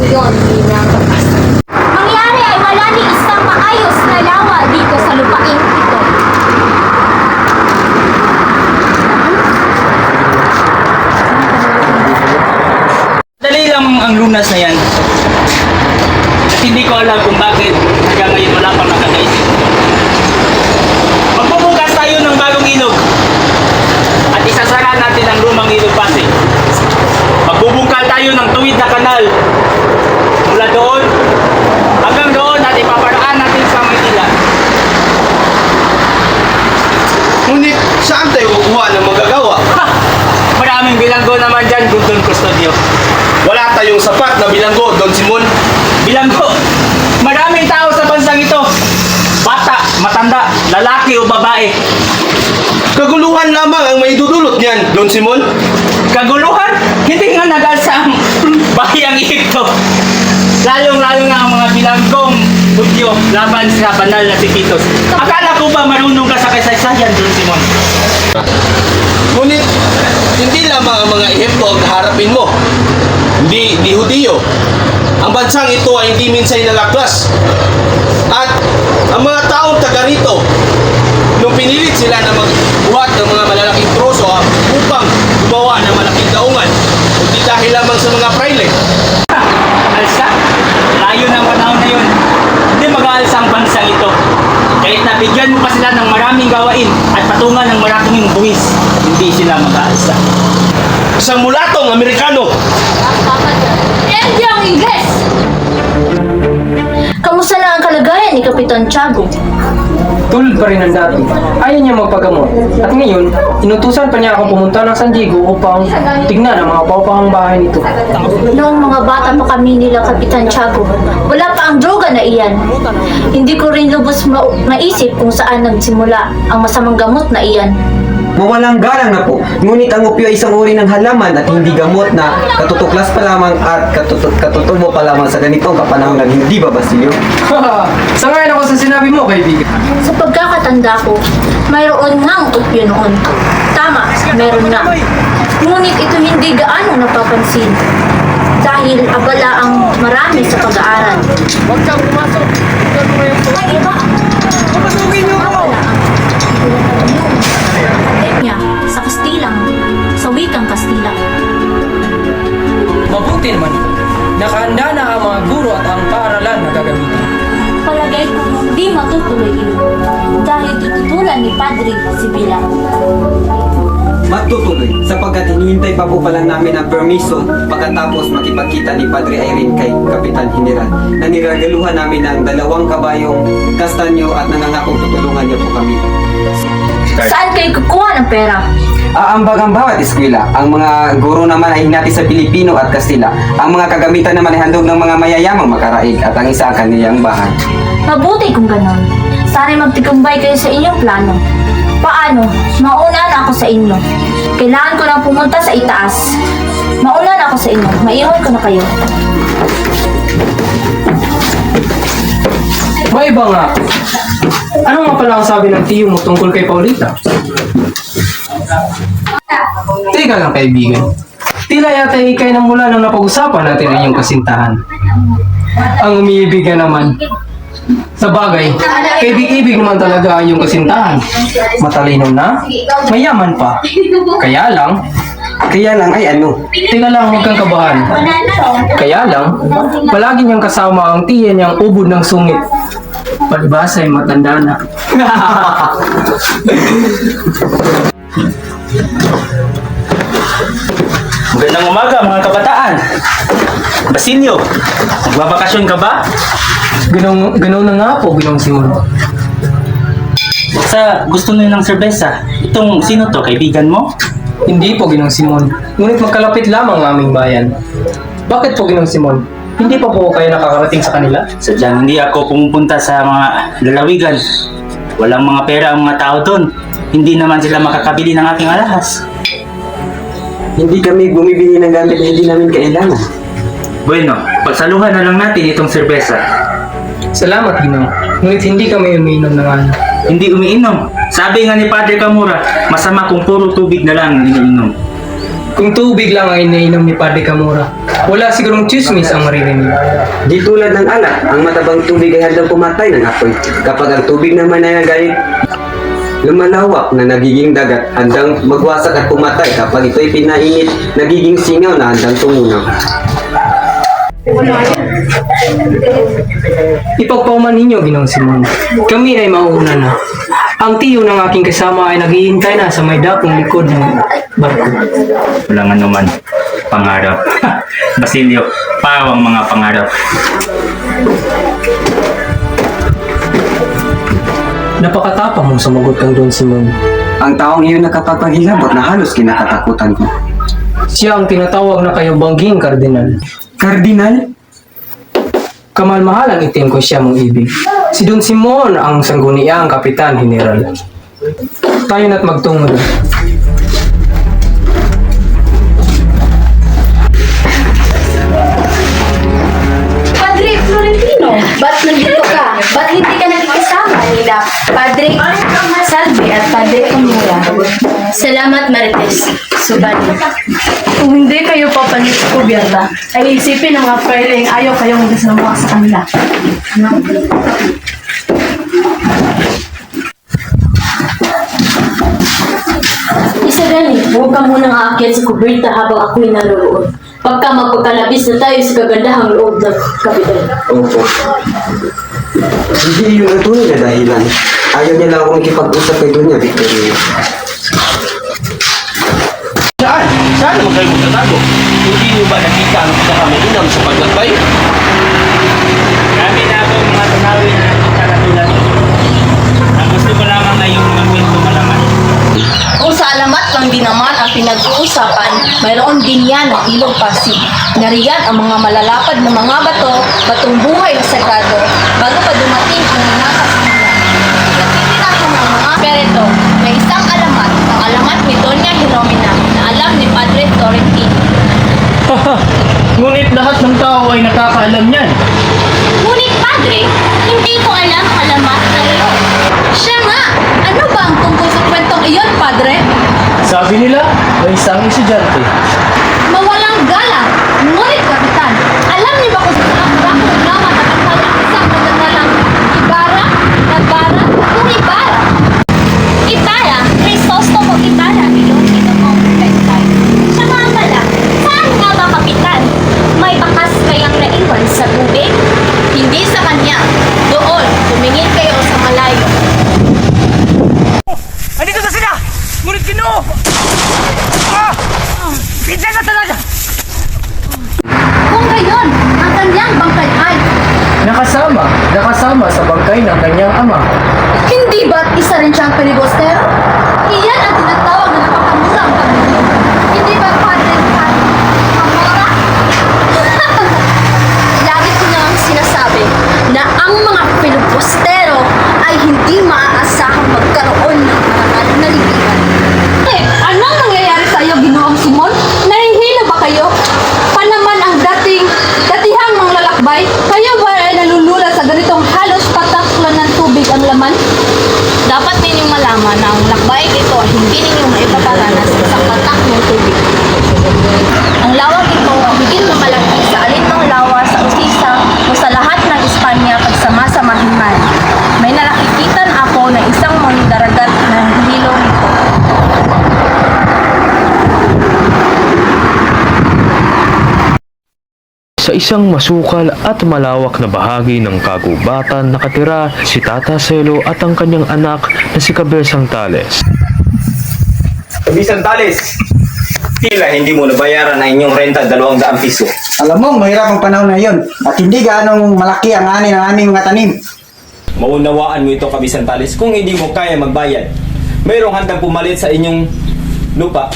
iyon, Ninang. Mangyari ay wala ni isang maayos na lawa dito sa lupain ito. Dali lang ang lunas na yan. At hindi ko alam kung bakit hanggang ngayon wala pang nakakaisip. Magbubukas tayo ng bagong ilog. At isasara natin ang lumang ilog pati. Magbubungkal tayo ng tuwid na kanal. Mula doon, hanggang doon at ipaparaan natin sa Maynila. Ngunit saan tayo kukuha ng magagawa? Ha! Maraming bilanggo naman dyan, Gundon Custodio. Wala tayong sapat na bilanggo, Don Simon. Bilanggo! Maraming tao sa bansang ito. Bata, matanda, lalaki o babae. Kaguluhan lamang ang may dudulot niyan, Don Simon. Kaguluhan? Hindi nga nag-asa ang bahiyang Ehipto. Lalong-lalo nga ang mga bilanggong Hudyo laban sa banal na si Titus. Akala ko ba marunong ka sa kasaysayan, Don Simon? Ngunit, hindi lamang ang mga Ehipto ang harapin mo. Hindi Hudiyo. Ang bansang ito ay hindi minsay nalaklas. At ang mga taong taga rito, nung pinilit sila na magbuhat ng mga malalaking troso upang gumawa ng malaking daungan, hindi dahil lamang sa mga praile. Alsa? Layo ng panahon na yun. Hindi mag-aalsa ang bansang ito. Kahit nabigyan mo pa sila ng maraming gawain at patungan ng maraming buwis, hindi sila mag-aalsa. Isang mulatong Amerikano. Hindi ang Ingles! Kamusta na ang kalagayan ni Kapitan Tiago? Tulad pa rin ang dati. Ayaw niya magpagamot. At ngayon, inutusan pa niya ako pumunta ng San Diego upang tignan ang mga paupahang bahay nito. Noong mga bata pa kami nila Kapitan Tiago, wala pa ang droga na iyan. Hindi ko rin lubos maisip kung saan nagsimula ang masamang gamot na iyan. Mawalang galang na po. Ngunit ang opio ay isang uri ng halaman at hindi gamot na katutuklas pa lamang at katutubo pa lamang sa ganitong kapanahonan. Hindi ba, Basilio? Sangayon ako sa sinabi mo, kaibigan. Sa pagkakatanda ko, mayroon ngang opyo noon. Tama, meron nga. Ngunit ito hindi gaano napapansin. Dahil abala ang marami sa pag-aaral. Huwag kang pumasok. Ay, iba. Papasukin niyo ako. Akademya sa Kastilang, sa wikang Kastila. Mabuti naman. Nakahanda na ang mga guro at ang paaralan na gagamitin. Palagay ko hindi matutuloy yun. Dahil tututulan ni Padre Sibila. Matutuloy, sapagkat hinihintay pa po pala namin ang permiso pagkatapos makipagkita ni Padre Irene kay Kapitan General na niragaluhan namin ng 2 kabayong kastanyo at nangangakong tutulungan niya po kami. Saan kayo kukuha ng pera? Aambag ang bawat eskwela. Ang mga guro naman ay hinati sa Pilipino at Kastila. Ang mga kagamitan naman ay handog ng mga mayayamang makaraig at ang isa ang kanilang bahay. Mabuti kung ganon. Sana'y magtikumbay kayo sa inyong plano. Paano? Mauna na ako sa inyo. Kailangan ko lang pumunta sa itaas. Mauna na ako sa inyo. Maiwan ko na kayo. May iba nga. Ano nga pala ang sabi ng tiyo mo tungkol kay Paulita? Teka lang, kaibigan. Tila yata ikay na mula nang napag-usapan natin ang iyong kasintahan. Ang umiibigan naman. Sa bagay, kaibig-ibig naman talaga ang iyong kasintahan. Matalino na, mayaman pa. Kaya lang ay ano? Teka lang, huwag kang kabahan. Kaya lang, palagi niyang kasama ang tiyan niyang ubod ng sungit. Palibasa ay matanda na. Magandang umaga mga kabataan. Basilio, magbabakasyon ka ba? Ganun na nga po, Ginong Simon. Sa gusto nyo ng serbesa, itong sino to, kaibigan mo? Hindi po, Ginong Simon. Ngunit magkalapit lamang ang aming bayan. Bakit po, Ginong Simon? Hindi pa po kayo nakakarating sa kanila? Sadyang hindi ako pumupunta sa mga lalawigan. Walang mga pera ang mga tao doon. Hindi naman sila makakabili ng aking alahas. Hindi kami bumibili ng gamit na hindi namin kailangan. Bueno, pagsaluhan na lang natin itong serbesa. Salamat, Ginong. Ngunit hindi kami umiinom ng ano. Hindi umiinom. Sabi nga ni Padre Camura, masama kung puro tubig na lang ang iniinom. Kung tubig lang ang iniinom ni Padre Camora, wala sigurong chismis ang maririnig. Di tulad ng alak, ang matabang tubig ay handang pumatay ng apoy. Kapag ang tubig naman ay galit, lumalawak na nagiging dagat, handang magwasak at pumatay. Kapag ito'y pinainit, nagiging singaw na handang tumunaw. Ipagpauman ninyo, Ginoong Simon. Kami ay mauuna na. Ang tiyo ng aking kasama ay naghihintay na sa may dakong likod ng barko. Walang anuman. Pangarap. Basilio, pawang mga pangarap. Napakatapang mong sumagot kang Don Simon. Ang taong iyon nakapagpahilabot na halos kinakatakutan ko. Siya ang tinatawag na kayabangging kardinal. Kardinal? Kamalmahalang itim ko siya mong ibig. Si Don Simon ang sangguniang kapitan general. Tayo na't magtungo doon. Padre Florentino, ba't nandito ka? Ba't hindi ka nakikisama nila? Padre Salve at Padre Camora. Salamat, Marites. Subalit. Kung hindi kayo papalit sa gobyerno, ay isipin ng mga pwedeng ayaw kayong magkasama sa kanila. Isa gani, huwag ka munang aakyat sa kuberta habang ako'y naroon. Pagka magpagkalabis na tayo sa kagandahang loob ng kapital. Opo. Hindi yun ang tunay na dahilan. Ayaw niya lang akong ikipag-usap kay Doña Victoria. Saan? Saan naman kayo magtatago? Hindi niyo ba nakita ang pagkakaminam sa paglakbay? Kami na ako mga tunawin na katulad. Ang gusto ko lamang na yung mga kwento malaman. Kung sa alamat lang din naman ang pinag-uusapan, mayroon din yan ang ilog Pasig. Nariyan ang mga malalapad na mga bato, batong buhay na sagrado, bago pa dumating ang nasa simula. Nagtitirahan ng mga perito, may isang alamat, ang alamat ni Doña Jeromina, na alam ni Padre Florentino. Ngunit lahat ng tao ay nakakaalam niyan. Ngunit Padre, hindi ko alam ang alamat na iyon. Siya nga! Ano ba ang tungkol sa kwentong iyon, Padre? Sabi nila, may isang estudyante. Mawalang galang! Ngunit, Kapitan, alam niyo ba kung saan ang programa nakasal ang isang magagalang Ibarra, Nagbara, kung Ibarra? Ibarra, Crisostomo Ibarra, Ilonggo mo, Pentay. Siya nga pala, saan nga ba, Kapitan? May bakas kayang naiwan sa tubig? Hindi sa kanya. Doon, tumingin kayo sa malayo. Andito na sila! Ngunit Ginoo! Pinsan na talaga! Kung gayon, ang kanyang bangkay ay Nakasama sa bangkay ng kanyang ama. hindi ba't isa rin siyang peligostero? Iyan ang tinatawag na napakamurang pamilya. Hindi ba Padre Camora? Lagi ko nang sinasabi na ang mga peligostero ay hindi maaasahang magkaroon ng marangal na libigan. Anong nangyayari sa iyo, Ginoong Simon? Nahihilo ba kayo? Panaman ang datihang mga lalakbay? Kayo ba ay nalulula sa ganitong halos pataklan ng tubig ang laman? Dapat ninyong malaman na ang lakbay ito ay hindi ninyo maipaparanas sa isang patak ng tubig. Ang lawag ito ay higit na malaki sa alinang lawa sa Usisa o sa lahat ng Espanya pagsama-samahin man. May nalakikitan ako na isang mandaragat na hilo nito. Sa isang masukal at malawak na bahagi ng kagubatan nakatira si Tata Celo at ang kanyang anak na si Cabezang Tales. Kabisan Tales, tila hindi mo nabayaran ang inyong renta 200 piso. Alam mo, mahirap ang panahon na yun. At hindi gaanong malaki ang ani ng aming mga tanim. Maunawaan mo ito, Kabisan Tales. Kung hindi mo kaya magbayad, mayroong handang pumalit sa inyong lupa.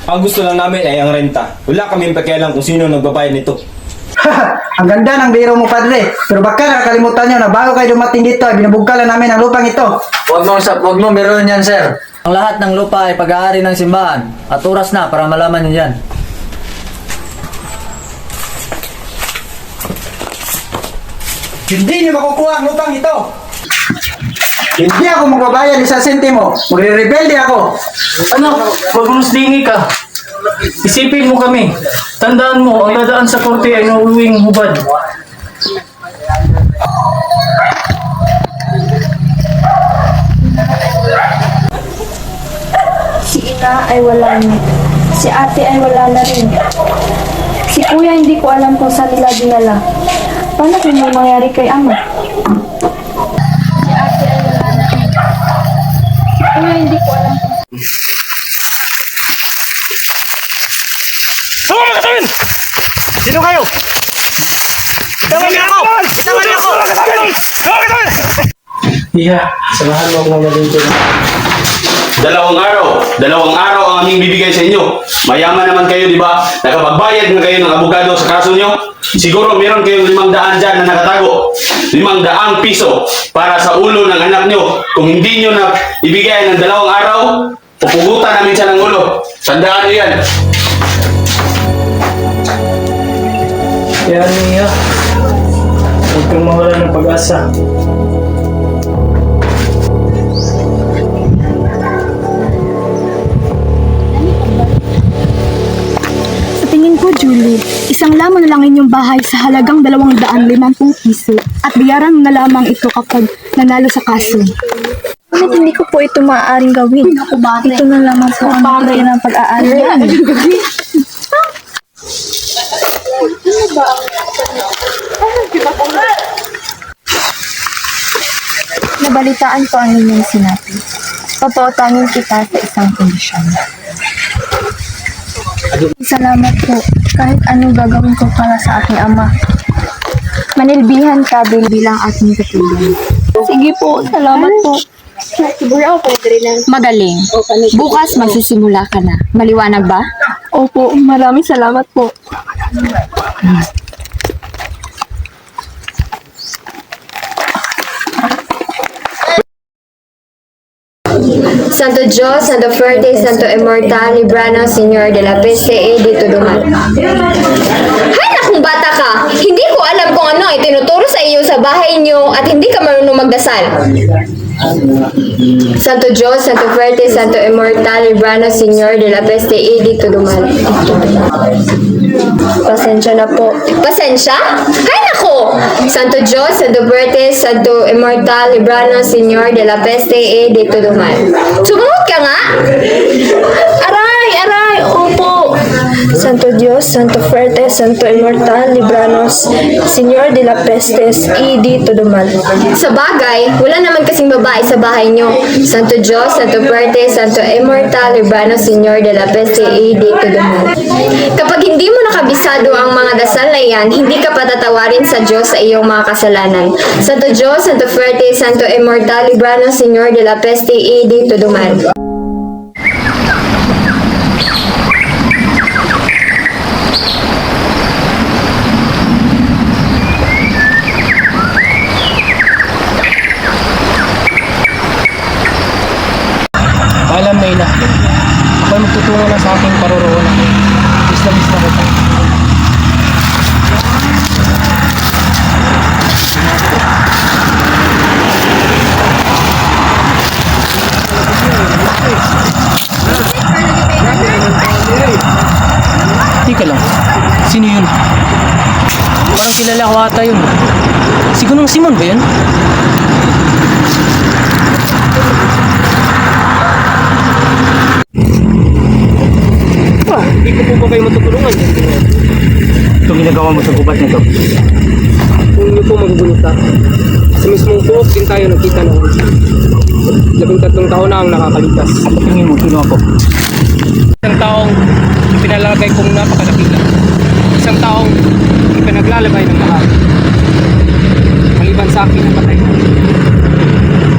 Ang gusto lang namin ay ang renta. Wala kaming pakialam kung sino nagbabayad nito. Ang ganda ng biro mo, Padre. Pero baka nakakalimutan nyo na bago kayo dumating dito, ay binubugkalan namin ang lupang ito. Huwag mo meron yan, sir. Ang lahat ng lupa ay pag-aari ng simbahan at oras na para malaman niyo yan. Hindi nyo makukuha ang lupang ito. Hindi ako magbabayad 1 sentimo. Magre-rebelde ako. Ano? Magluslingi ka. Isipin mo kami. Tandaan mo, ang dadaan sa korte ay nauuwing hubad. Si ina ay wala na. Si ate ay wala na rin. Si kuya hindi ko alam kung saan nila dinala. Paano kung may mangyari kay ama? Si ate ay wala na rin. Si kuya hindi ko alam kung Sino kayo? Bitawan niyo ako! Bitawan niyo ako! Iya, samahan mo ako mga dito. Dalawang araw ang aming bibigay sa inyo. Mayaman naman kayo, di ba? Nakapagbayad na kayo ng abogado sa kaso nyo. Siguro meron kayong 500 dyan na nakatago. 500 piso para sa ulo ng anak nyo. Kung hindi nyo na ibigay ng 2 araw, pupugutan namin siya ng ulo. Tandaan nyo yan. Kaya niya, huwag kang mawala ng pag-asa. Sa tingin ko, Julie, isang lamang na lang inyong bahay sa halagang 250 piso at bayaran mo na lamang ito kapag nanalo sa kaso. Ngunit hindi ko po ito maaaring gawin. Ito na lamang po ang bagay ng pag-aari namin. Nabalitaan ko ang inyong sinabi. Papautangin kita sa isang kondisyon. Salamat po. Kahit anong gagawin ko para sa aking ama. Manilbihan ka bilang aking katulong. Sige po, salamat po. Magaling. Bukas magsisimula ka na. Maliwanag ba? Opo, maraming salamat po. Santo Dios, Santo Fuerte, Santo Immortal, Librano, Señor de la Peste, e dito duman. Hay nakong bata ka! Hindi ko alam kung ano ang itinuturo sa iyo sa bahay niyo at hindi ka marunong magdasal. Santo Dios, Santo Fuerte, Santo Immortal, Librano, Señor de la Peste, e dito duman. Pasensya na po. Pasensya? Hay nako! Santo Dios, Santo Fuerte, Santo Immortal, Librano, Señor de la Peste, e dito duman. Sumunod ka nga! Aray! Aray! Opo! Santo Dios, Santo Fuerte, Santo Immortal, Libranos, Señor de la Pestes, e dito duman. Sa bagay, wala naman kasing babae sa bahay niyo. Santo Dios, Santo Fuerte, Santo Immortal, Libranos, Señor de la Peste, e dito duman. Kapag hindi mo nakabisado ang mga dasal na yan, hindi ka patatawarin sa Diyos sa iyong mga kasalanan. Santo Dios, Santo Fuerte, Santo Immortal, Libranos, Señor de la Peste, e dito duman. Alam na ina, ako'y magtutungo na sa aking paroroonan. Miss na kita. Tika lang, sino yun? Parang kilala ko ata yun. Siguro ng Simon ba yun? Hindi ko po ba kayo matutulungan? Itong ginagawa mo sa gubat nito. Kung niyo po maguguluta, sa mismong pook din tayo nakita ng 13 taon na ang nakakalipas. Tingin mo, sino ako? Isang taong pinalagay kong napakalakila. Isang taong pinaglalagay ng lahat. Maliban sa akin na patay.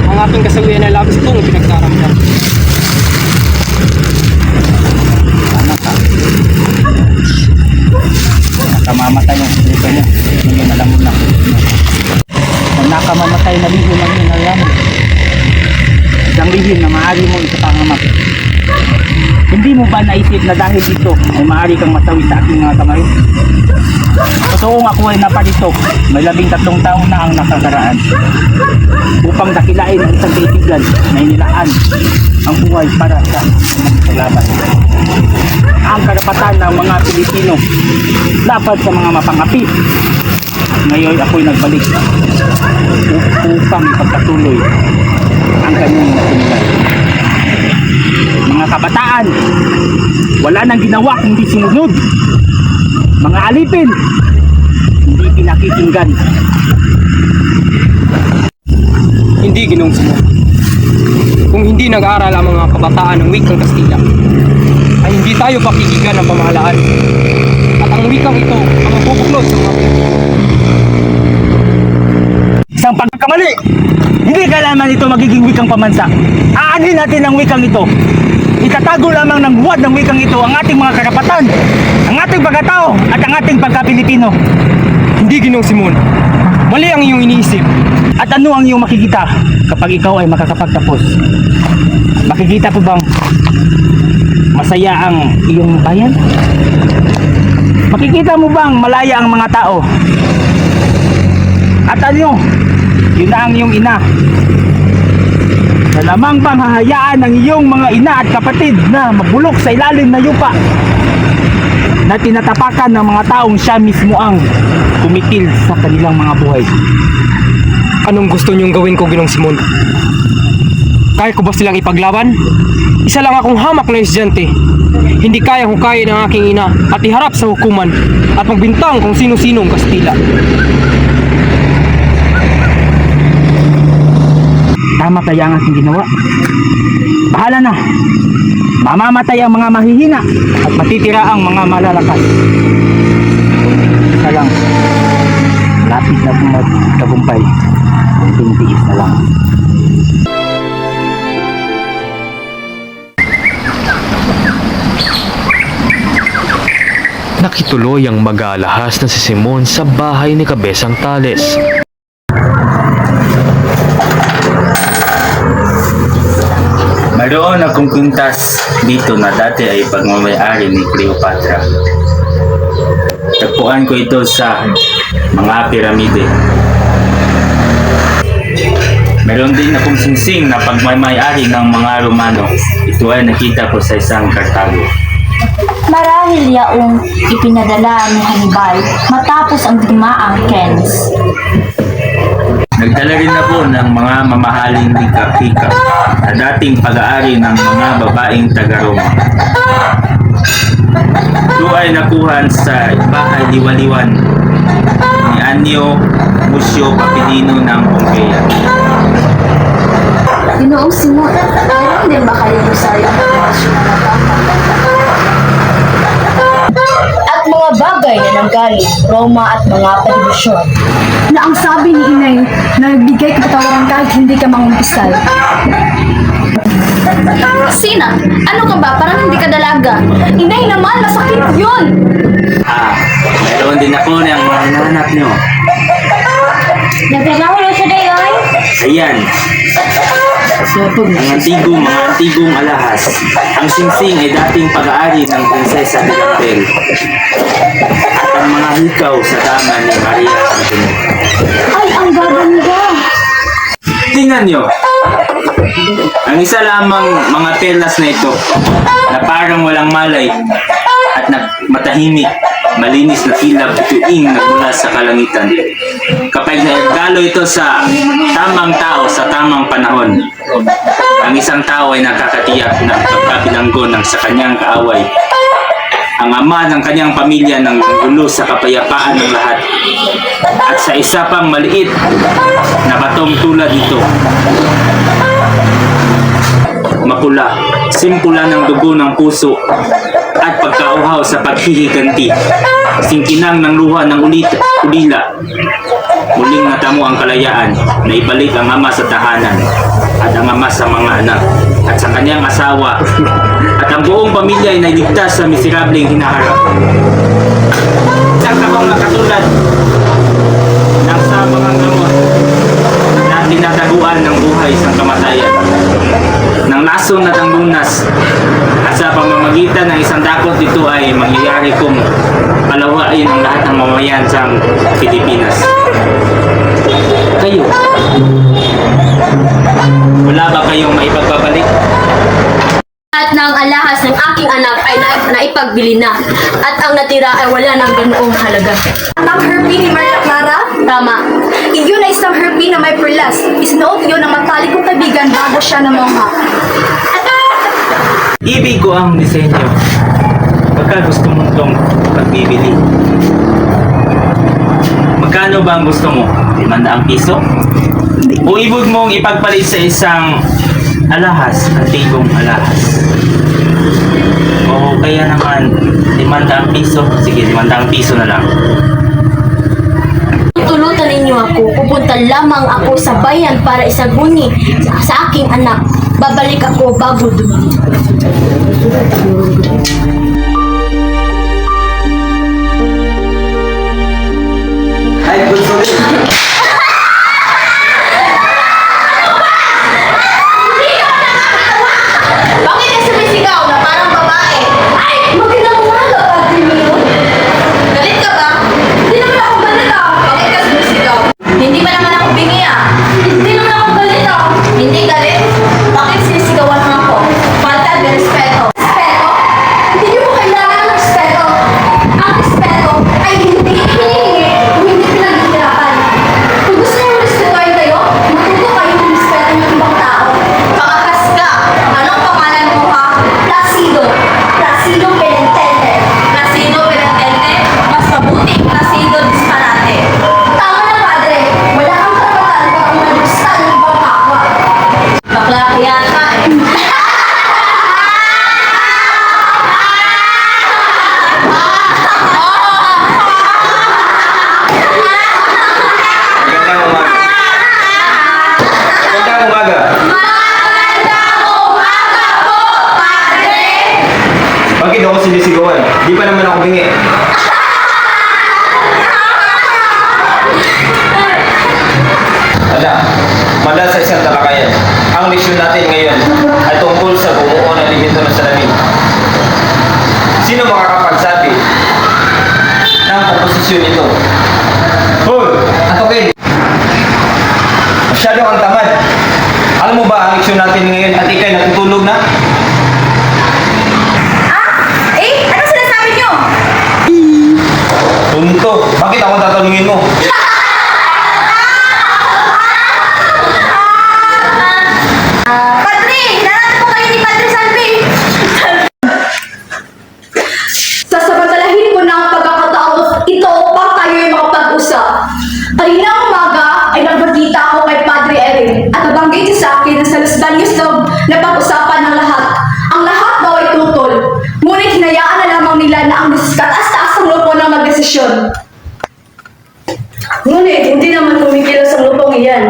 Ang aking kasawian ay labis kong pinagkaramdam. Nakamamatay yung sikreto niya. Hindi yun alam mo na. Kung nakamamatay na lihim ang yun, alam mo. Isang lihim na maaari mo ito pangamak. Hindi mo ba naisip na dahil dito ay maaari kang masawi sa aking mga kamay? Totoong ako ay naparito. May 13 taon na ang nakakaraan upang dakilain ang isang kaibigan na inilaan ang buhay para sa kalaban. Ang karapatan ng mga Pilipino dapat sa mga mapangapi. Ngayon ako'y nagbalik upang ipagpatuloy ang kanyang nasunod. Mga kabataan, wala nang ginawa kundi sinunod. Mga alipin, hindi pinakikinggan. Hindi, Ginoong Simon. Kung hindi nag-aaral ang mga kabataan ng wikang Kastila, ay hindi tayo pakikinggan ng pamahalaan. At ang wikang ito ang mabubuklod sa mga Pilipino. Isang pagkakamali! Hindi kailanman ito magiging wikang pamansa. Aanhin natin ang wikang ito. Itatago lamang ng buwad ng wikang ito ang ating mga karapatan, ang ating pagkatao at ang ating pagka-Pilipino. Hindi, Ginoong Simon. Mali ang iyong iniisip. At ano ang iyong makikita kapag ikaw ay makakapagtapos? Makikita po bang masaya ang iyong bayan? Makikita mo bang malaya ang mga tao? At ano? Yun na ang iyong ina. Na lamang bang hahayaan ng iyong mga ina at kapatid na mabulok sa ilalim na yupa na tinatapakan ng mga taong siya mismo ang kumikil sa kanilang mga buhay? Anong gusto niyong gawin ko, Ginoong Simon? Kaya ko ba silang ipaglaban? Isa lang akong hamak na estudyante. Hindi kaya hukayin ang aking ina at iharap sa hukuman at magbintang kung sino-sinong Kastila. Tama tayo ang ating ginawa. Bahala na. Mamamatay ang mga mahihina at matitira ang mga malalakas. Isa lang. Lapit na magtagumpay. Tinitiis na lang. Nakituloy ang mag-aalahas na si Simon sa bahay ni Kabesang Tales. Mayroon akong kwintas dito na dati ay pagmamayari ni Cleopatra. Tagpuan ko ito sa mga piramide. Meron din akong singsing na pagmamayari ng mga Romano. Ito ay nakita ko sa isang Kartago. Marahil yaong ipinadala ni Hannibal matapos ang digmaang Cannes. Nagdala rin ako ng mga mamahaling hika-hika na dating pag-aari ng mga babaeng taga-Roma. Ito ay nakuhan sa bahay liwaliwan ni Annio Musio Papilino ng Pompeia. Ginoong Simon, meron din ba kayo rosaryo ng relasyon na At mga bagay na nanggaling Roma at mga padibisyon. Na ang sabi ni Inay na nagbigay kapatawaran kahit hindi ka mangumpisal. Sina, ano ka ba? Parang hindi ka dalaga. Inay naman, masakit yun! Meron din ako ng mga hinahanap nyo. Nagtrabaho siya dayon? Ayan. Mga antigong alahas. Ang singsing ay dating pag-aari ng Prinsesa de Lapel. At ang mga hikaw sa dama ni Maria Antoinette. Ay, ang gaganda! Tingnan nyo. Ang isa lamang mga perlas na ito na parang walang malay at matahimik, malinis na kilab tuwing nagmula sa kalangitan. Kapag naigalo ito sa tamang tao sa tamang panahon, ang isang tao ay nakakatiyak na pagkabilanggo ng sa kanyang kaaway. Ang ama ng kanyang pamilya ng gulo sa kapayapaan ng lahat. At sa isa pang maliit na batong tulad dito, mapula, simpula ng dugo ng puso at pagkauhaw sa paghihiganti, singkinang ng luha ng ulila. Muling natamo ang kalayaan na ibalik ang ama sa tahanan at ang ama sa mga anak at sa kanyang asawa at ang buong pamilya ay nailigtas sa miserableng hinaharap. Isang akong nakatulad nasa mga gamot na tinataguan ng buhay sa kamatayan ng lason at ang lunas at sa pamamagitan takot ito ay mangyayari kung palawain ang lahat ng mamayan sa Pilipinas. Kayo, wala ba kayong maipagbabalik? At ng alahas ng aking anak ay naipagbili na at ang natira ay wala ng ganoong halaga. Ang herpy ni Maria Clara? Tama. Iyon ay isang herpy na may perlas. Isinuot yun ng matalik kong kaibigan bago siya namangha. Ibig ko ang disenyo. Pagka gusto mo itong pagbibili. Magkano ba ang gusto mo? 500 piso? O ibig mong ipagpalit sa isang alahas, antigong alahas? O kaya naman 500 piso? Sige, 500 piso na lang. Tulutan ninyo ako, pupunta lamang ako sa bayan para isaguni sa aking anak. Babalik ako bago dumili. Ay, gusto rin. Bakit ka sumisigaw na parang babae? Ay, magandang umaga, Padre Mio. Galit ka ba? Hindi naman ako galit ah. Bakit ka sumisigaw? Hindi ba naman ako bingi ah? Hindi naman ako galit ah. Hindi galit? Bakit sinisigawan mo ako? Falta de respeto. Respeto? Hindi niyo mo kailangan ng respeto. Ang respeto ay hindi hinihingi kung hindi pinaghihirapan. Kung gusto niyo respetuhin kayo, matuto kayo ng respeto ng ibang tao. Pakakas ka. Anong pangalan mo ha? Placido. Placido Penitente. Placido Penitente? Mas mabuti Placido Disparate. Tama na, Padre. Wala kang karapatan para umalustan ng ibang kapwa. Bakla kaya ka eh. Magandang umaga. Magandang umaga. Bakit ako sinisigawan? Di pa naman ako bingi. Manda sa isang talakayan. Ang leksyon natin ngayon ay tungkol sa bumuo ng elemento ng salamin. Sino makakapagsabi ng komposisyon nito? Hoy! Ato Ken! Masyado kang tamad. Alam mo ba ang leksyon natin ngayon at ikay natutulog na? Ano sinasabi niyo? Tunto, bakit ako tatanungin mo? Padre! Hinanap ko kayo ni Padre Salvi! Sasamantalahin ko na ang pagkakataon ito upang tayo ay makapag-usap. Kanina umaga ay nagbalita ako kay Padre Erin at nabanggit niya sa akin na sa Los Baños daw na pag-usapan ng lahat. Ang lahat daw ay tutol. Ngunit hinayaan na lamang nila na ang kataas-taas ng lupo na magdesisyon. Ngunit hindi naman kumikilos ang lupong iyan.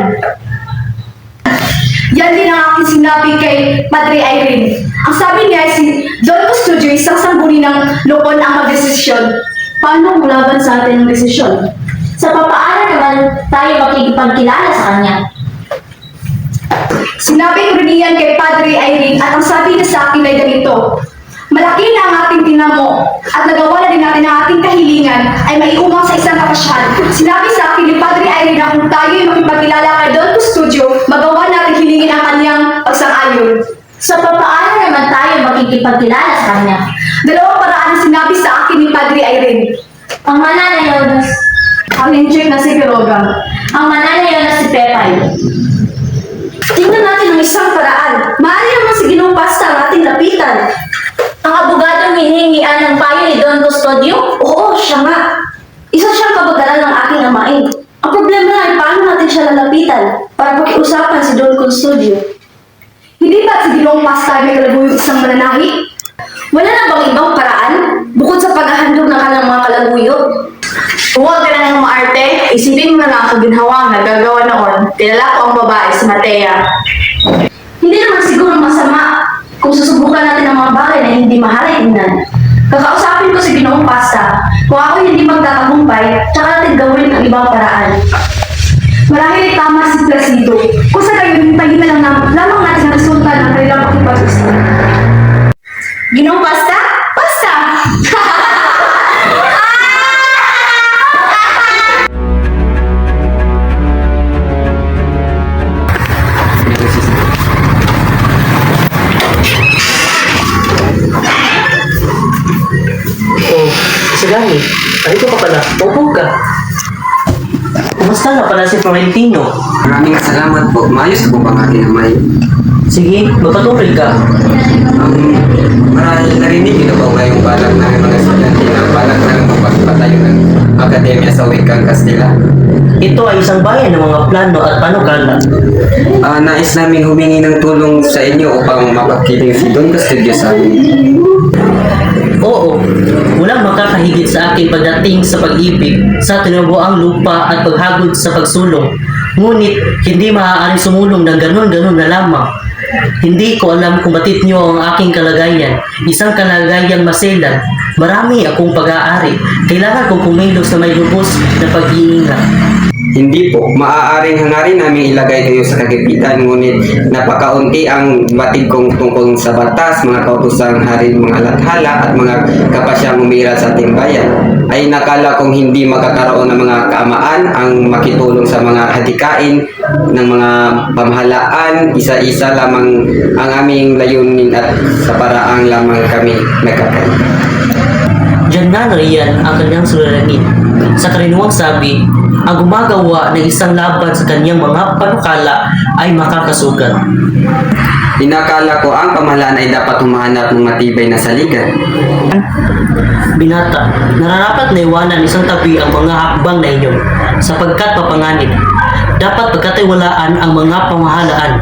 Yan din ang aking sinabi kay Padre Irene. Ang sabi niya ay si Don Custodio, isang sangguni ng lupon ang magdesisyon. Paano mulaban sa atin ang desisyon? Sa papaano naman tayo makikipagkilala sa kanya? Sinabi ko rin yan kay Padre Irene at ang sabi niya sa akin ay ganito. Malaki na ang ating tinamo at nagawa na din natin ang ating kahilingan ay maiumang sa isang kapasyahan. Sinabi sa akin ni Padre Irene na kung tayo ay makipagkilala kay Don Custodio, magawa natin hilingin ang kanyang pagsang-ayon. Sa papaano naman tayo makikipagkilala sa kanya? Dalawang paraan ang sinabi sa akin ni Padre Irene. Ang mananayaw na Ang enjoy na si Piroga. ang mananayaw na si Pepay. Tingnan natin ang isang paraan. Maaari naman si Ginong Pasta ang ating lapitan. Ang abogadong hinihingian ng payo ni Don Custodio? Oo, siya nga. Isa siyang kabagalan ng aking amain. Ang problema ay paano natin siya lalapitan para pag-iusapan si Don Custodio. Hindi ba si Ginong Pasta ay may kalaguyong isang mananahi? Wala na bang ibang paraan bukod sa paghahandog ng kanyang mga kalaguyo? Kung huwag ka na ng maarte, isipin mo na lang ang ginhawang nagagawa noon. Tinala ko ang babae si Matea. Hindi naman siguro masama kung susubukan natin ang mga bagay na hindi mahalin. Kakausapin ko si Ginoong Pasta kung ako hindi magtatagumpay, tsaka natin gawin ang ibang paraan. Marahil ay tama si Placido. Kung sa gayon, hintayin na lamang natin ang resulta ng kanilang pakipag-usap. Ginong Pasta? Pasta! Ay ko pa pala, upo ka. Kumusta na pala si Florentino? Maraming salamat po. Maayos po bang aking amay? Sige, magpatuloy ka. Marahil narinig ito po ngayong balak ng mga estudyante na balak na magpatayo ng akademya sa wikang Kastila. Ito ay isang bayan ng mga plano at panukala. Nais naming humingi ng tulong sa inyo upang mapakiling si Don Castillo sa amin. Oo, walang makakahigit sa akin pagdating sa pag-ibig, sa tinubuang lupa at paghagod sa pagsulong. Ngunit, hindi maaaring sumulong ng ganon-ganon na lamang. Hindi ko alam kung batit nyo ang aking kalagayan. Isang kalagayang maselan. Marami akong pag-aari. Kailangan kong kumilos na may lubos na pag-iingat. Hindi po, maaaring hangarin namin ilagay kayo sa kagipitan, ngunit napakaunti ang batid kong tungkol sa batas, mga kautosang hari, mga lathala at mga kapasyang umira sa ating bayan. Ay nakala kong hindi makakaroon ng mga kaamaan ang makitulong sa mga hadikain ng mga pamahalaan. Isa-isa lamang ang aming layunin at sa paraang lamang kami nagkakaroon. Diyan na nariyan ang kanyang suliranin. Sa karaniwang sabi, ang gumagawa ng isang laban sa kanyang mga panukala ay makakasugat. Inakala ko ang pamahalaan ay dapat humahanap ng matibay na saligan. Binata, nararapat na iwanan isang tabi ang mga hakbang na inyo sapagkat papanganib. Dapat pagkatiwalaan ang mga pamahalaan.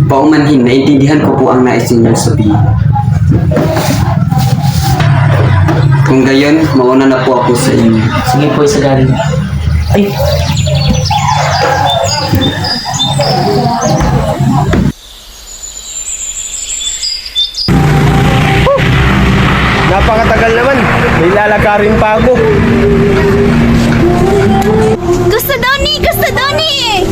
Paumanhin, naintindihan ko po ang nais ninyong sabihin. Kung gayon, mauna na po ako sa inyo. Sige po, isagarin. Ay! Napakatagal naman. May lalakarin pa ako. Gusto Donnie! Gusto Donnie!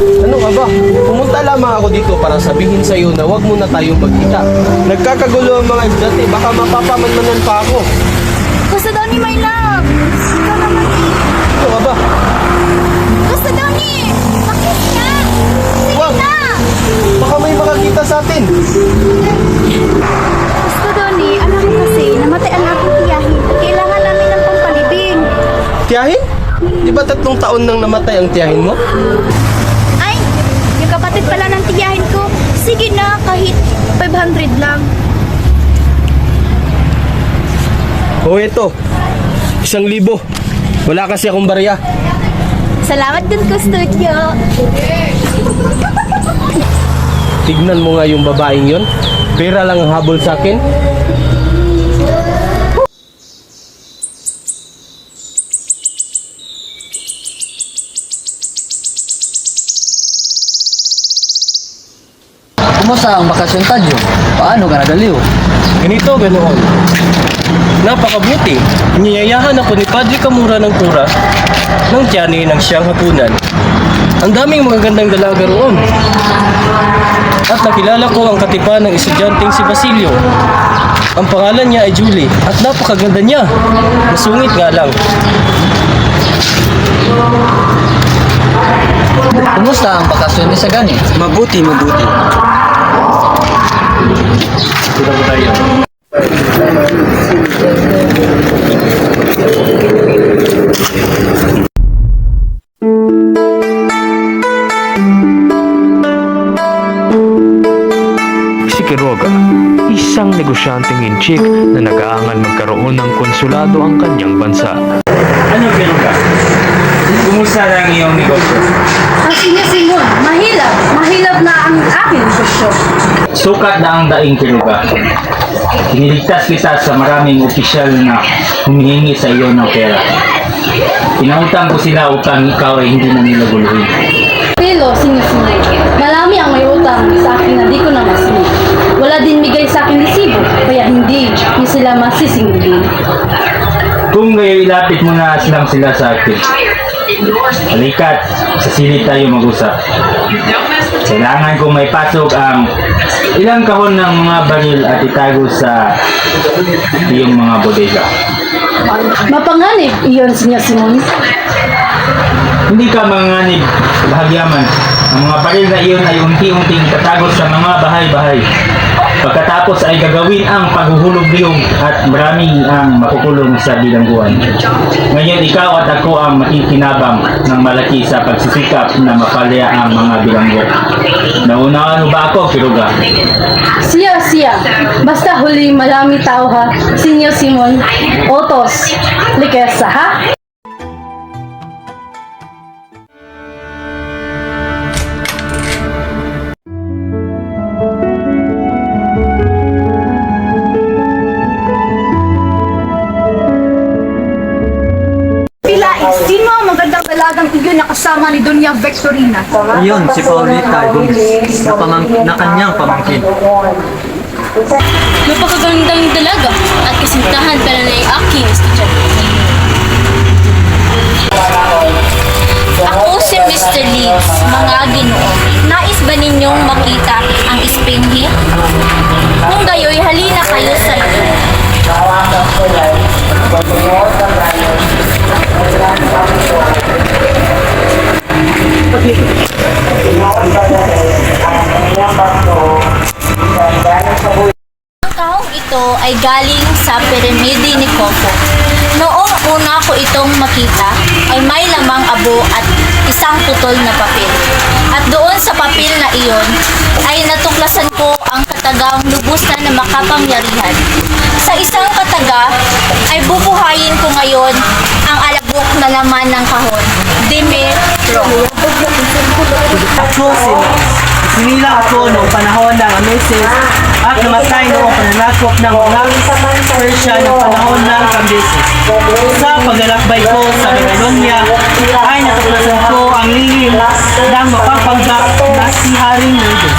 Ano ka ba? Pumunta lamang ako dito para sabihin sa iyo na huwag muna tayong magkita. Nagkakagulo ang mga estudyante, baka mapapamanmanan pa ako. Gusto Donnie, my love! Ikaw naman eh! Ano ka ba? Gusto Donnie! Pakis ka! Sige Wag! na! Baka may makakita sa atin. Gusto Donnie, alam mo kasi, namatay ang aking tiyahin. Kailangan namin ng pampalibing. Tiyahin? Di ba 3 taon nang namatay ang tiyahin mo? Ay, yung kapatid pala ng tiyahin ko. Sige na, kahit 500 lang. O ito, 1,000. Wala kasi akong barya. Salamat din, Custodio. Tignan mo nga yung babaeng yon. Pera lang ang habol sa akin. Kumusta ang bakasyon Tadyo? Paano ka nagaliw? Ganito, ganoon. Napakabuti. Niyayahan ako ni Padre Kamura ng Kura ng tiyani ng siyang hapunan. Ang daming magagandang dalaga roon. At nakilala ko ang katipan ng estudyanteng si Basilio. Ang pangalan niya ay Julie at napakaganda niya. Masungit nga lang. Kumusta ang bakasyon ni Sagani? Mabuti. Kita po tayo. Si Quiroga, isang negosyanteng inchik na nag-aangal magkaroon ng konsulado ang kanyang bansa. Ano Quiroga? Kumusta na ang iyong negosyo? Ang Sinya Simon, mahilap na ang aking negosyo. Sukat na ang daing Quiroga. Iniligtas kita sa maraming opisyal na humihingi sa iyo ng pera. Pinautang ko sila upang ikaw ay hindi na nila guluhin. Pero, Sinya Simon, marami ang may utang sa akin na di ko na masin. Wala din bigay sa akin resibo, kaya hindi sila masisingilin. Kung ngayon ilapit mo na sila sa akin, halikat, sa silid tayo mag-usap. Kailangan kong may pasok ang ilang kahon ng mga baril at itago sa iyong mga bodega. Mapanganib iyon, Sinya Simon. Hindi ka manganib, bahagyaman. Ang mga baril na iyon ay unti-unting tatagos sa mga bahay-bahay. Pagkatapos ay gagawin ang paghuhulog-liyong at maraming ang makukulong sa bilangguan. Ngayon ikaw at ako ang makikinabang ng malaki sa pagsisikap na mapalaya ang mga bilanggo. Naunawaan mo ba ako, Kiruga? Siya. Basta huli malami tao ha. Sinyo Simon. Otos. Likesa ha. Pilais, sino ang magandang dalagang iyon na kasama ni Doña Victorina? Yun, si Paulita Gomez, na kanyang pamangkin. Napakagandang dalaga at kasintahan ka na ng aking estudyante. Ako si Mr. Leeds, mga ginoo. Nais ba ninyong makita ang Spainhe? Kung gayo'y halina kayo sa iyo. Ang kahong ito ay galing sa piramide ni Koko. Noong una ko itong makita ay may lamang abo at isang putol na papel. At doon sa papel na iyon ay natuklasan ko ang katagang lubos na makapangyarihan. Sa isang kataga ay bubuhayin ko ngayon ang alabok na laman ng kahon. Dimetro. Ako sinila ako noong panahon ng Ameses at namatay noong pananakop ng mga Persia ng panahon ng Cambyses. Sa paglalakbay ko sa Babylonia ay natuklasan ko ang lihim ng mapapanggap na si Haring Medo.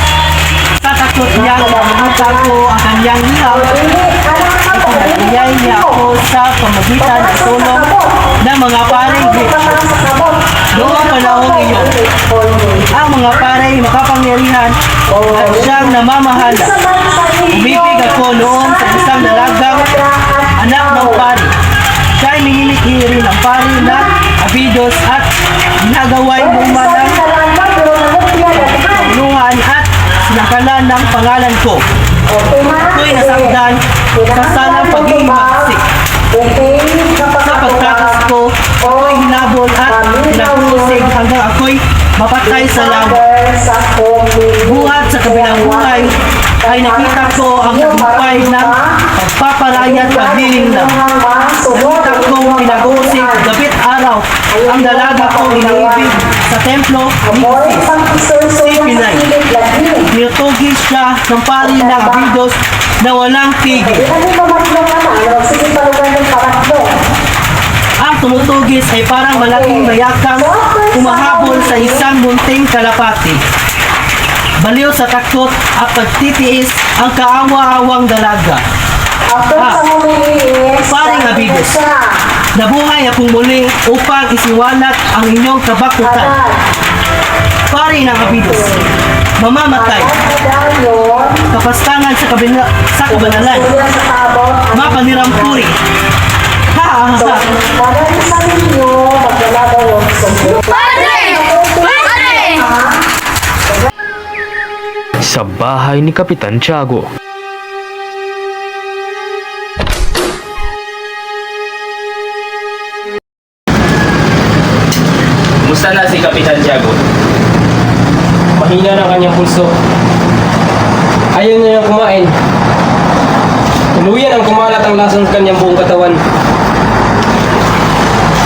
Sa takot niya ipamahita ko ang kanyang liham, ipinagbayay niya ako sa pamagitan ng tulong ng mga paring Greek. Noong panahon iyon, ang mga paray makapangyarihan at siyang namamahala. Umibig ako noon sa isang dalagang anak ng pari. Siya'y miniliki ng pari na Abidos at ginagawa'y luma ng pagluhan at sinakalan ng pangalan ko. Ako'y nasakdan sa salang pagiging magsik. Sa pagtakas ko, ako'y hinabol at pinakusig hanggang ako'y mapatay sa langit. Buhat sa kabilang buhay ay nakita ko ang tagumpay ng pagpapalaya at paglilinglang. Nakita kong pinakusig gabit araw ang dalaga kong iniibig sa templo ni Isis, si Pinay. Nilutugis siya ng pari ng Abidos na walang tigil. Ang tumutugis ay parang malaking bayakang umahabol sa isang munting kalapati. Baliw sa takot at pagtitiis ang kaawa-awang dalaga. Paring Abidos, nabuhay akong muli upang isiwalat ang inyong kabakutan. Pari ng Abidos, mamamatay, kapastangan sa kabanalan, mapanirang puri. Ha ha ha. Sa bahay ni Kapitan Tiago. Kumusta na si Kapitan Tiago? Mahina ng kanyang pulso. Ayaw niya nang kumain. Tuluyan ang kumalat ang lasa ng kanyang buong katawan.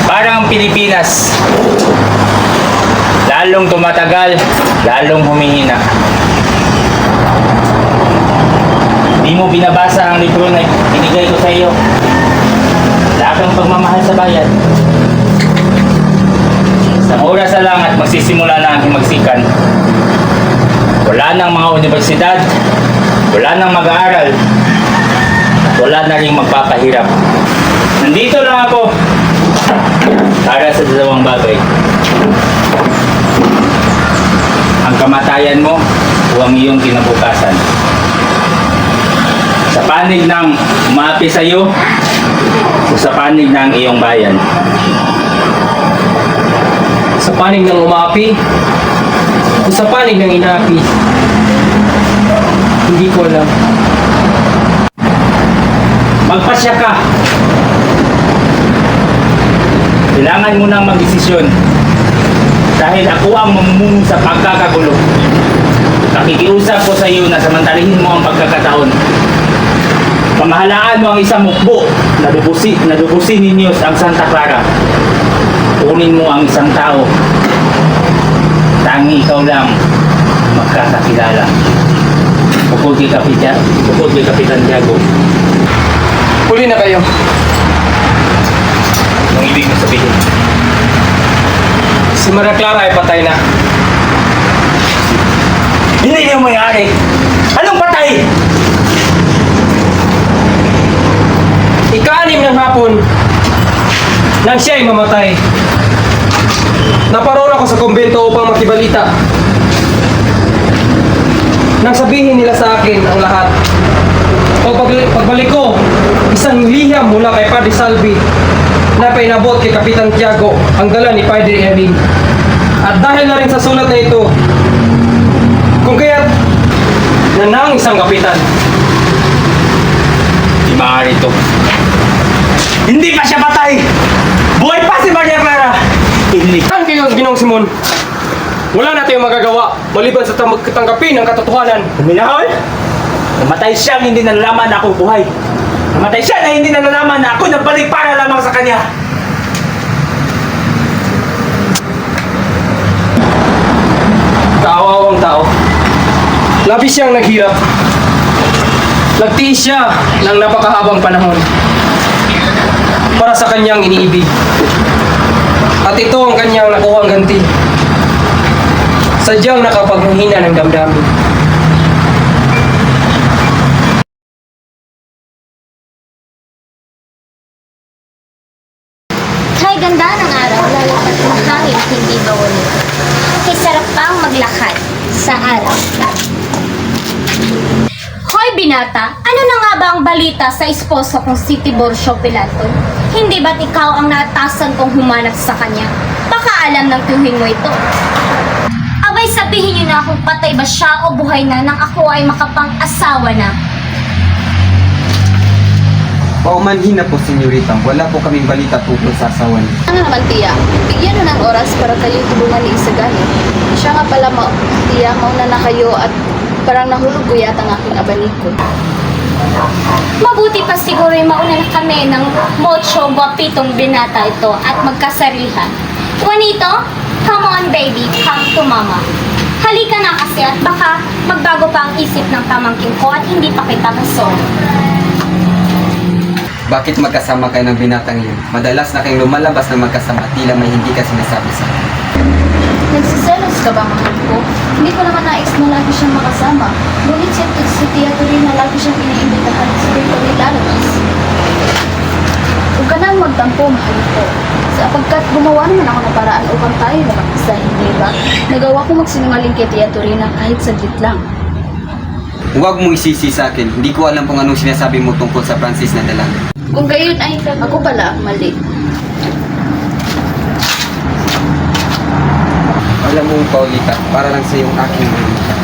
Parang ang Pilipinas. Lalong tumatagal, lalong humihina. Di mo binabasa ang libro na binigay ko sa iyo. Wala kang pagmamahal sa bayan. Sa oras na lang at magsisimula na ang himagsikan. Wala nang mga universidad, wala nang mag-aaral, at wala na rin magpapahirap. Nandito lang ako para sa dalawang bagay. Ang kamatayan mo o ang iyong kinabukasan. Sa panig ng umaapi sa iyo o sa panig ng iyong bayan. Sa panig ng umaapi o sa panig ng inaapi. Hindi ko alam. Magpasya ka. Kailangan mo nang magdesisyon. Dahil ako ang mamumuno sa pagkakagulo. Nakikiusap ko sa iyo na samantalihin mo ang pagkakataon. Pamahalaan mo ang isang mukbo na lubusin ninyo ang Santa Clara. Kunin mo ang isang tao. Tangi ikaw lang magkakakilala. Bukod kay Kapitan Tiago. Huli na kayo. Ang ibig mo sabihin. Si Maria Clara ay patay na. Hindi niyo mayari. Anong patay? Ika-6 ng hapon nang siya ay mamatay. Naparoon ako sa kumbento upang makibalita. Nang sabihin nila sa akin ang lahat. Pagbalik ko, isang liham mula kay Padre Salvi na painabot kay Kapitan Tiago ang dala ni Padre Erin. At dahil na rin sa sulat na ito, kung kaya't nanang isang kapitan. Di maaari ito. Hindi pa siya patay! Buhay pa si Maria Clara! Hindi. Ang Ginoong Simon, wala na tayong magagawa maliban sa tanggapin ang katotohanan. Minahol? Namatay siya hindi nalalaman na ako buhay. Namatay siya na hindi nalalaman na ako nagbalik para lamang sa kanya. Kaawawang tao. Labis siyang naghirap. Nagtiis siya ng napakahabang panahon para sa kanyang iniibig. At ito ang kanyang nakuhang ganti. Sadyang nakapaghuhina ng damdamin. Kay ganda ng araw, lalapat ng hangin, hindi ba ulit? Kay sarap pang maglakad sa araw. Hoy binata, ano na nga ba ang balita sa esposo kong si Tiburcio Pilato? Hindi ba't ikaw ang naatasan kong humanap sa kanya? Baka alam ng tiyuhin mo ito. Abay sabihin niyo na kung patay ba siya o buhay na nang ako ay makapang-asawa na. Paumanhin na po, senyorita. Wala po kaming balita tungkol sa asawa niyo. Ano naman, tiya? Bigyan mo ng oras para kayo tulungan ni Isagani. Siya nga pala, tiya, mauna na kayo at parang nahulog ko yata ang aking abaniko. Mabuti pa siguro yung mauna na kami ng mocho guwapitong binata ito at magkasarihan. Juanito, come on baby, come to mama. Halika na kasi at baka magbago pa ang isip ng pamangkin ko at hindi pa kita gusto. Bakit magkasama kayo ng binatang iyon? Madalas na kayong lumalabas na magkasama, tila may hindi ka sinasabi sa akin. Nagsiselos ka ba, mahal ko? Hindi ko naman nais na lagi siyang makasama. Ngunit si Tia Turina lagi siyang iniimbitahan sa birthday lalabas. Huwag ka nang magtampo, mahal ko. Sapagkat gumawa naman ako ng paraan upang tayo na mag-isa, hindi ba? Nagawa ko magsinungaling kay Tia Turina kahit saglit lang. Huwag mong isisi sa akin. Hindi ko alam kung anong sinasabi mo tungkol sa Francis na dalaga. Kung gayon ay ako pala ang mali. Alam mo, Paulita, para lang sa iyong aking mamita.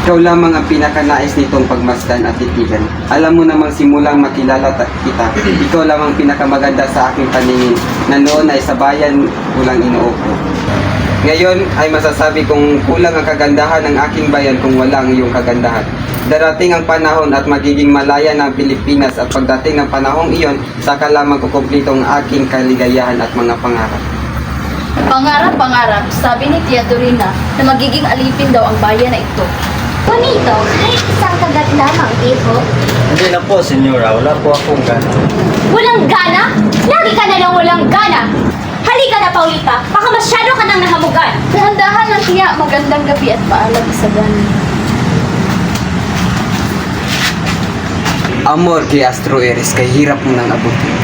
Ikaw lamang ang pinakanais nitong pagmasdan at titigan. Alam mo namang simulang makilala kita, ikaw lamang pinakamaganda sa aking paningin, na noon ay sa bayan kulang inuupo. Ngayon ay masasabi kong kulang ang kagandahan ng aking bayan kung wala ang iyong kagandahan. Darating ang panahon at magiging malaya ng Pilipinas at pagdating ng panahong iyon, saka lamang kukumplito ang aking kaligayahan at mga pangarap. Pangarap, sabi ni Tia Turina na magiging alipin daw ang bayan na ito. Juanito, kahit isang kagat lamang, iho. Hindi na po, senyora. Wala po akong gana. Walang gana? Lagi ka na lang walang gana! Halika na, Paulita! Baka masyado ka nang nahamugan! Dahan-dahan lang, Tia. Magandang gabi at paalam, Isagani. Amor kay Astro Eris, kay hirap mo nang abutin.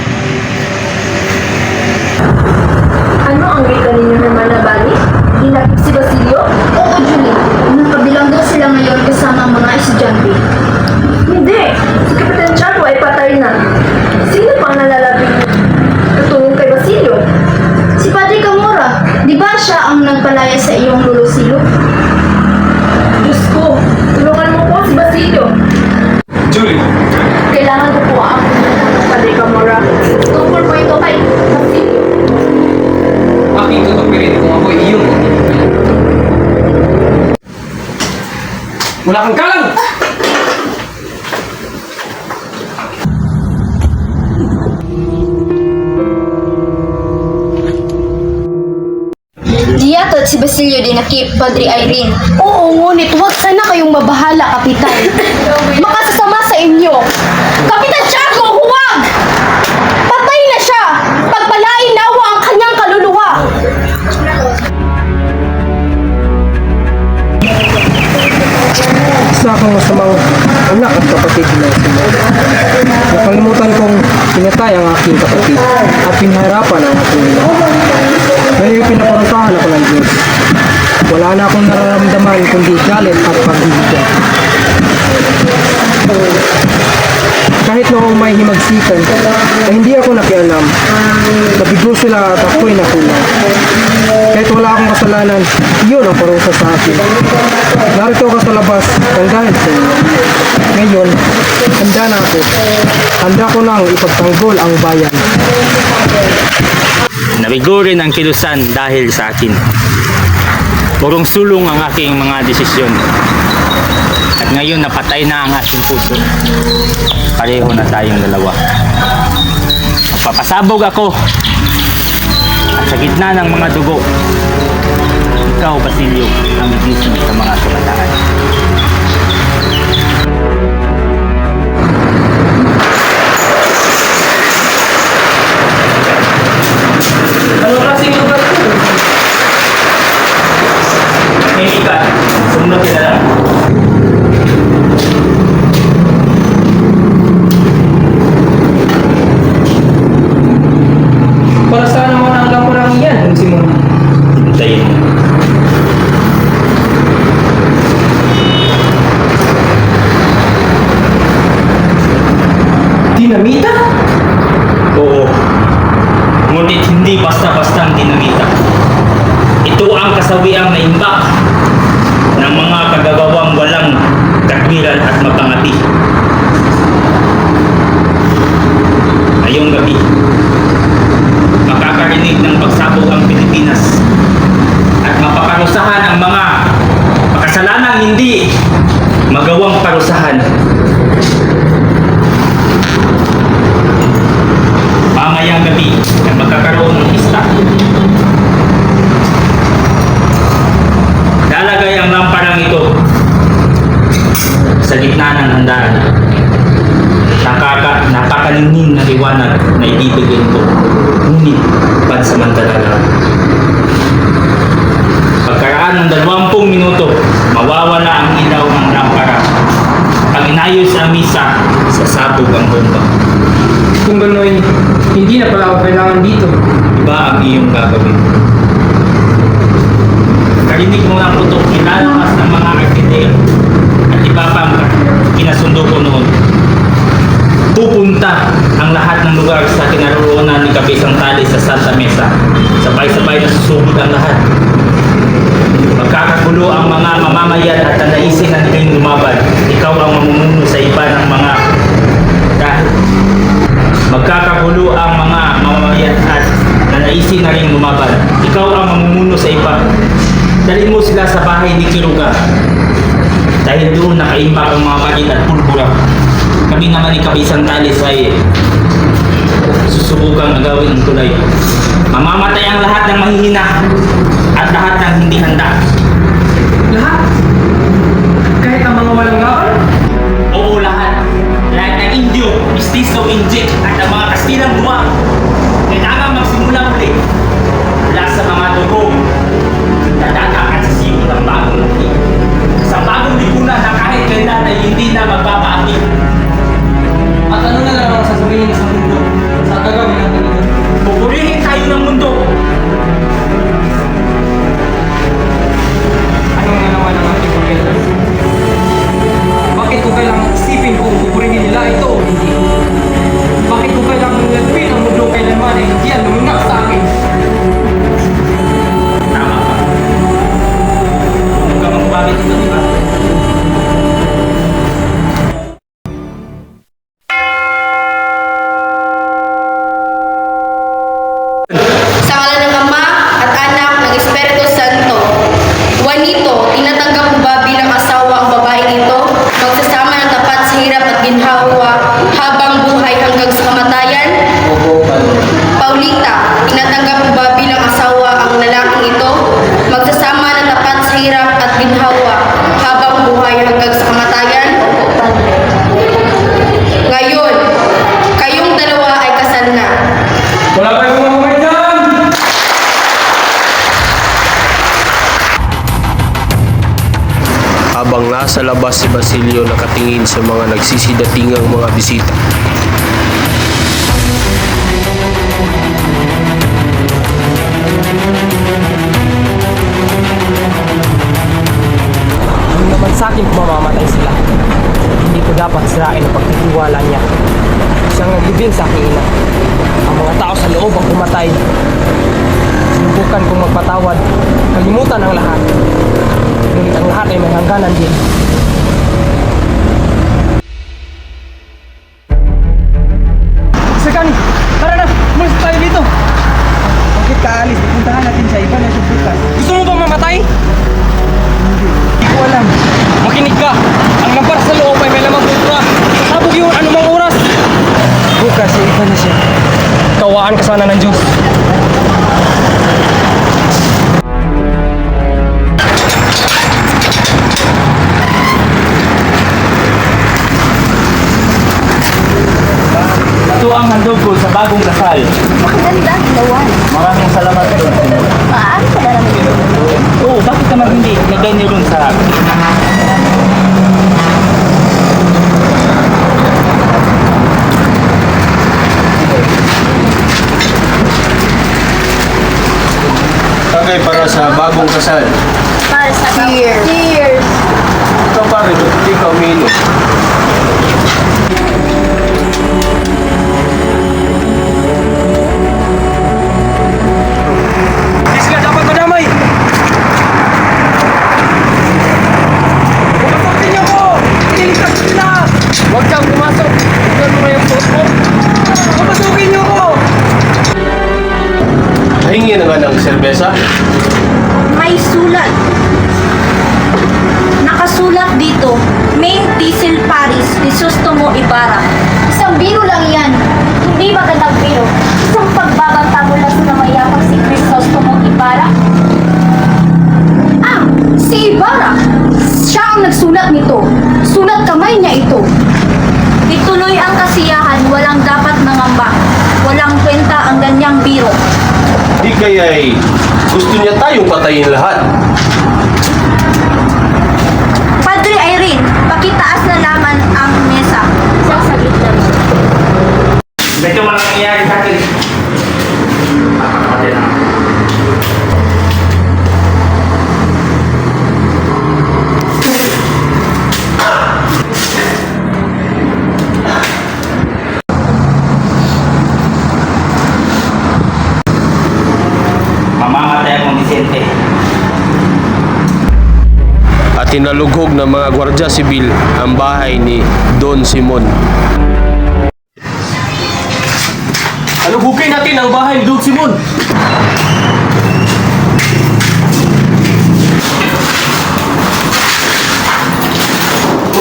Ano ang rito ninyo naman na bali? Hinapit si Basilio? Oo, Julie. Nakabilang daw sila ngayon kasama ang mga estudyante. Hindi. Si Kapitan Tiago ay patay na. Sino pa ang nalalabing tutulong kay Basilio? Si Padre Camora. Di ba siya ang nagpalaya sa iyong lulusilo? Diyos ko, tulungan mo ko si Basilio. Julie, Kailangan ko po ang Padre Camora. Tungkol po ito kay Basilio. aking tutupirin kung ako iyong wala kang kalang! Di yata si Basilio din nakip Padre Irene. Oo, ngunit huwag sana kayong mabahala, Kapitan. Makasasama sa inyo. Kapitan Tiago, huwag! Patay na siya! Pagpalain nawa ang kanyang kaluluwa! Isa akong masamang anak at kapatid na sila. Nakalimutan kong pinatay ang aking kapatid at pinahirapan ang aking ina. Ngayon pinaparusahan ako ng Diyos. Wala na akong nararamdaman kundi galit at pagbibigan. Kahit noong may himagsikan, ay hindi ako nakialam. Nabigo sila at ako'y nakulang. Kahit wala akong kasalanan, iyon ang parusa sa akin. Narito ka sa labas ang dahil sa inyo. Ngayon, handa na ako. Handa ko nang ipagtanggol ang bayan. Nabigo rin ang kilusan dahil sa akin. Purong sulong ang aking mga desisyon. At ngayon napatay na ang aking puso. Pareho na tayong dalawa. Magpapasabog ako. At sa gitna ng mga dugo, ikaw, Basilio, ang gigising sa mga kabataan. Ano klaseng lugar ito? Hindi ka, sumunod ka na lang. Para saan naman ang lampurang yan, Simon? Hintayin mo. Dinamita? Oo. Ngunit hindi basta-bastang dinamita. Ito ang kasawiang naimbak ng mga kagagawang walang katwiran at mapangati. Ngayong gabi, makakarinig ng pagsabog ang Pilipinas at mapaparusahan ang mga makasalanang hindi magawang parusahan. Mamayang gabi ay magkakaroon ng pista. Lalagay ang lamparang ito sa gitna ng handaan. Napakalingin na liwanag na ibibigay ko. Ngunit pansamantala lang. Pagkaraan ng 20 minuto, mawawala ang ilaw ng lampara. Pag inayos ang misa, sasabog ang bomba. Kung gano'y, hindi na pala ako kailangan dito. Iba ang iyong gagawin. Karinig mo ang putok kinalamas ng mga arkitek at iba pang kinasundo ko noon. Pupunta ang lahat ng lugar sa kinaroroonan ni Kabisang Tali sa Santa Mesa. Sabay-sabay na susugod ang lahat. Magkakagulo ang mga mamamayan at nanaisin na nilang lumaban. Ikaw ang mamumuno sa iba ng mga dahil. Magkakagulo ang mga mamamayan at nanaisin na rin lumaban. Ikaw ang mamumuno sa iba. Dalhin mo sila sa bahay ni Kiruga. Dahil doon nakaimbak ang mga bagay at pulbura. Kami naman ni Kabisang Talis ay susubukang agawin ang tulay. Mamamatay ang lahat ng mahihina at lahat ng hindi handa. Lahat? Kahit ang mga walang gawal? Oo, lahat. Lahat ng Indio, Mestizo, Injik at ang mga Kastilang buwang. Kailangan magsimula ulit. Mula sa mga dugo, dadatak at sa simul ng bagong laki. Sa bagong lipunan na kahit kailan ay hindi na magbabaati. At ano na lang ang sasabihin sa mundo sa gagawin natin ito? Pupurihin tayo ng mundo. Espiritu Santo. Juanito, tinatanggap mo ba bilang asawa ang babaeng ito? Magsasama ng tapat sa hirap at ginhawa habang buhay hanggang sa kamatayan? Opo, Padre. Paulita, tinatanggap mo ba bilang asawa ang lalaking ito? Magsasama ng tapat sa hirap at ginhawa habang buhay hanggang sa kamatayan? Ngayon, kayong dalawa ay kasal na. Wala kayong mamamay dyan! Habang nasa labas si Basilio nakatingin sa mga nagsisidatingang mga bisita. Ano naman sa akin kung mamamatay sila? Hindi ko dapat sirain ang pagtitiwala niya. Siyang naglibing sa aking ina. Ang mga tao sa loob ang pumatay. Sinubukan kong magpatawad, kalimutan ang lahat. Ngunit ang lahat ay may hangganan din. Sakani, tara na! Umalis tayo dito! Bakit ka alis? Pupuntahan natin sa iba na bukas. Gusto mo ba mamatay? Hindi ko alam. Makinig ka. Ang lampas sa loob ay may lamang buka. Sabog yun anumang oras. Bukas, sa iba na siya. Kawaan ka sana ng Diyos. Ito ang handog ko sa bagong kasal. Maganda, lawan. Maraming salamat po. Maaari pa na namin ito. Oo, bakit naman hindi? Lagay niyo rin sa Tagay para sa bagong kasal. Para sa Cheers! Cheers! Ikaw pare, ba't hindi ka umiinom? Hindi sila dapat madamay. Pumasukin niyo ko! Ililigtas ko sila! Huwag kang pumasok. Tignan mo yung suot mo. Pumasukin niyo ko! Hingi na nga ng serbesa. May sulat. Nakasulat dito, Main Diesel Paris, Crisostomo Ibarra. Isang biro lang yan. Hindi magandang biro. Isang pagbabanta mula sa namayapang si Crisostomo Ibarra. Ah! Si Ibarra! Siya ang nagsulat nito. Sulat kamay niya ito. Ituloy ang kasiyahan, walang dapat mangamba. Walang kwenta ang ganyang biro. Di kaya'y gusto niya tayong patayin lahat. Padre Irene, pakitaas na naman ang mesa. Sasaglit lang. Medyo walang nangyayari sa akin. Nakakapatid na. Mamamatay akong Vicente. At tinalughog ng mga gwardya sibil ang bahay ni Don Simon. Alugugin natin ang bahay ni Don Simon.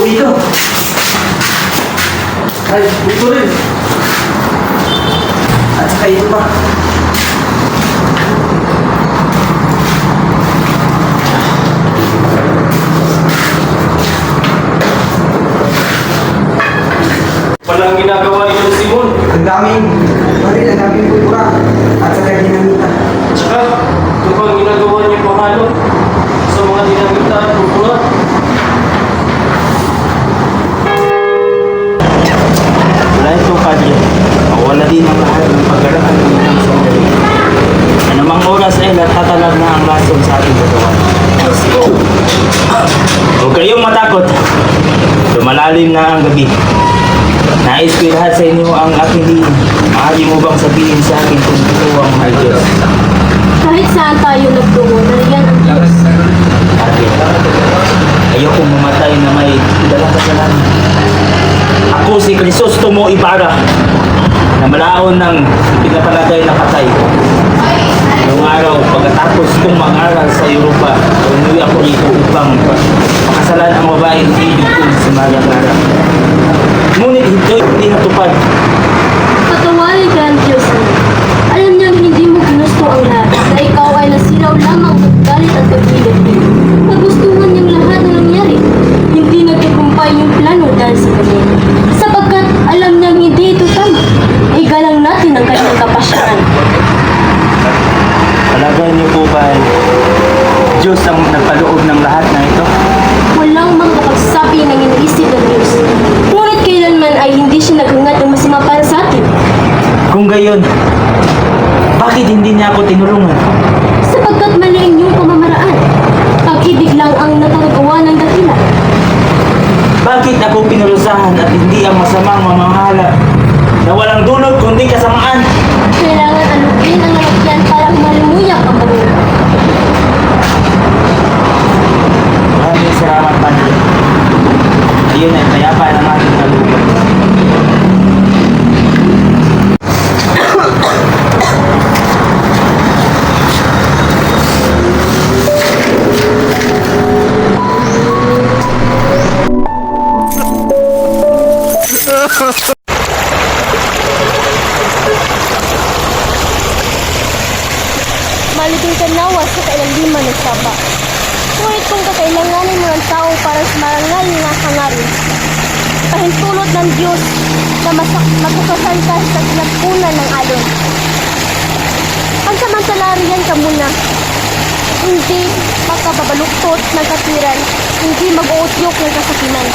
Ito. Ay, ito rin. At saka ito pa. Walang ginagawa ni Don Simon. Ang daming baril, ang daming kultura. At saka dinamita. Tsaka, ito pa ang ginagawa niya pahalo sa mga dinamita at pupula. Wala ito, Padre. Mawala din ang lahat ng pagkaraan ng isang sandali. Anumang oras ay natatalag na ang lason sa ating katawan. Huwag kayong matakot. Lumalalim na ang gabi. Nais ko lahat sa inyo ang aking diin. Maaari mo bang sabihin sa akin kung ito ang mahal Diyos? Kahit saan tayo nagtungo, nariyan ang Diyos. Ate, ayokong mamatay na may dalang kasalanan. Ako si Crisostomo Ibarra na malaon ng pinapalagay na patay. Noong araw pagkatapos kong mag-aral sa Europa, umuwi ako rito upang makasalan ang babaeng hilig ko si Maria Clara. Ngunit hindi natupad. Patawarin ka ang Diyos. Alam niyang hindi mo ginusto ang lahat, na ikaw ay nasilaw lamang ng galit at paghilit. Nagustuhan niyang lahat na nangyari. Hindi nagtagumpay yung plano dahil sa kanya. Sapagkat alam niyang hindi ito tama. Igalang natin ang kanyang kapasyaan. Palagay niyo po ba Diyos ang nagpaloob ng lahat na ito? Walang makakapagsabi ng iniisip ng Diyos. Ngunit kailanman ay hindi siya naghangad ng masama para sa atin. Kung gayon, bakit hindi niya ako tinulungan? Sapagkat mali ang iyong pamamaraan. Pag-ibig lang ang nakakagawa ng dakila. Bakit ako pinurusahan at hindi ang masamang mamahala na walang dulot kundi kasamaan? Kailangan alugin ang lalagyan para malumuyak ang bagay. Maraming salamat, Padre. Ayun ay payapa ng ating kaluluwa. Malibing ka nawa sa kailaliman ng saba. Ngunit kung kakailanganin mo ng tao para sa marangal nga hangarin, pahintulot ng Diyos na makusasan ka sa sinapunan ng alon. Pansamantalarian ka muna. Hindi makababaluktot ng katiran, hindi mag-uutyok ng kasakiman.